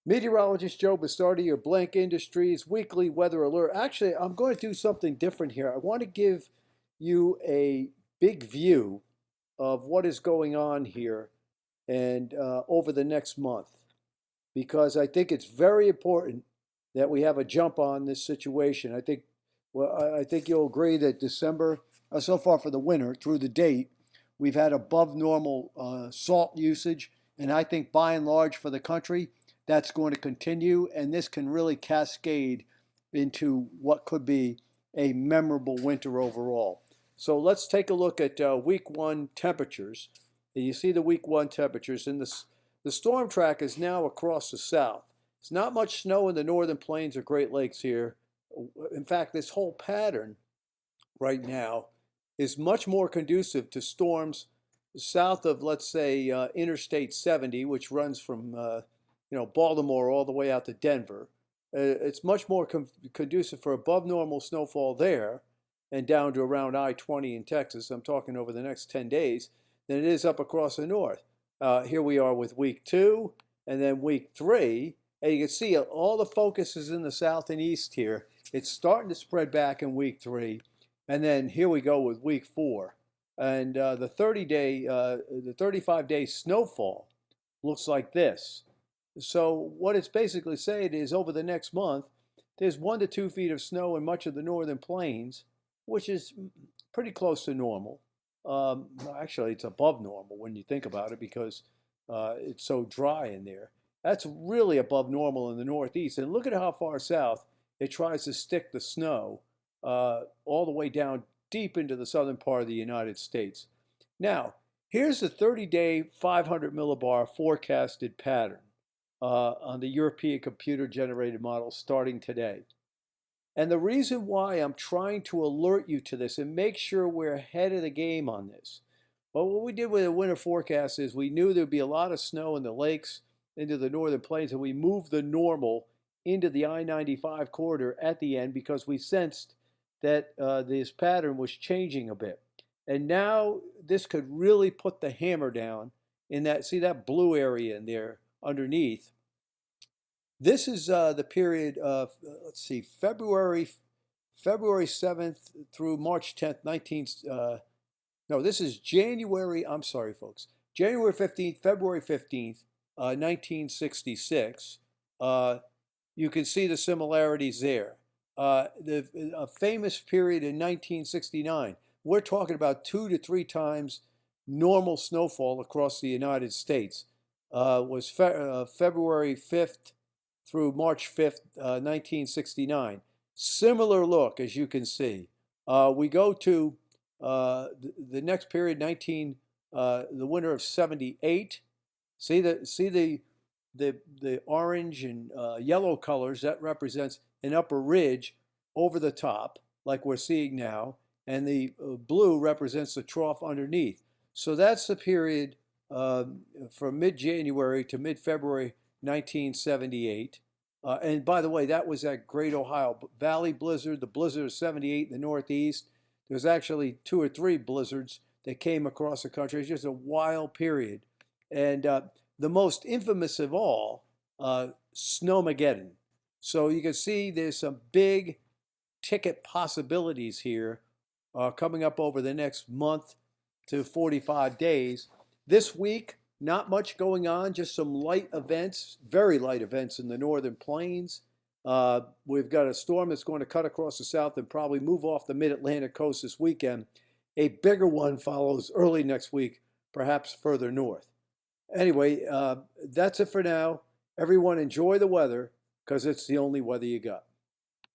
Meteorologist Joe Bastardi, your Blank Industries weekly weather alert. Actually, I'm going to do something different here. I want to give you a big view of what is going on here and over the next month, because I think it's very important that we have a jump on this situation. I think you'll agree that December, so far for the winter through the date, we've had above normal salt usage, and I think by and large for the country, that's going to continue, and this can really cascade into what could be a memorable winter overall. So let's take a look at week one temperatures. And you see the week one temperatures, and the storm track is now across the south. There's not much snow in the northern plains or Great Lakes here. In fact, this whole pattern right now is much more conducive to storms south of, let's say, Interstate 70, which runs from Baltimore all the way out to Denver. It's much more conducive for above normal snowfall there and down to around I-20 in Texas. I'm talking over the next 10 days than it is up across the north. Here we are with week two and then week three. And you can see all the focus is in the south and east here. It's starting to spread back in week three. And then here we go with week four. And the 35-day snowfall looks like this. So what it's basically saying is over the next month, there's 1 to 2 feet of snow in much of the northern plains, which is pretty close to normal. Actually, it's above normal when you think about it because it's so dry in there. That's really above normal in the northeast. And look at how far south it tries to stick the snow all the way down deep into the southern part of the United States. Now, here's the 30-day 500 millibar forecasted pattern on the European computer-generated model starting today. And the reason why I'm trying to alert you to this and make sure we're ahead of the game on this, well, what we did with the winter forecast is we knew there'd be a lot of snow in the lakes into the northern plains, and we moved the normal into the I-95 corridor at the end because we sensed that this pattern was changing a bit. And now this could really put the hammer down in that, see that blue area in there underneath. This is the period of, let's see, February 7th through March 10th, no, this is January, I'm sorry, folks, January 15th, February 15th, 1966. You can see the similarities there. A famous period in 1969, we're talking about 2 to 3 times normal snowfall across the United States. Was February 5th through March 5th, 1969. Similar look, as you can see. We go to the next period, the winter of 78. See the orange and yellow colors, that represents an upper ridge over the top, like we're seeing now, and the blue represents the trough underneath. So that's the period from mid-January to mid-February 1978. And by the way, that was that Great Ohio Valley blizzard, the blizzard of 78 in the Northeast. There's actually 2 or 3 blizzards that came across the country. It's just a wild period. And the most infamous of all, Snowmaggedon. So you can see there's some big ticket possibilities here coming up over the next month to 45 days. This week, not much going on, just some light events, very light events in the northern plains. We've got a storm that's going to cut across the south and probably move off the mid-Atlantic coast this weekend. A bigger one follows early next week, perhaps further north. Anyway, that's it for now. Everyone enjoy the weather because it's the only weather you got.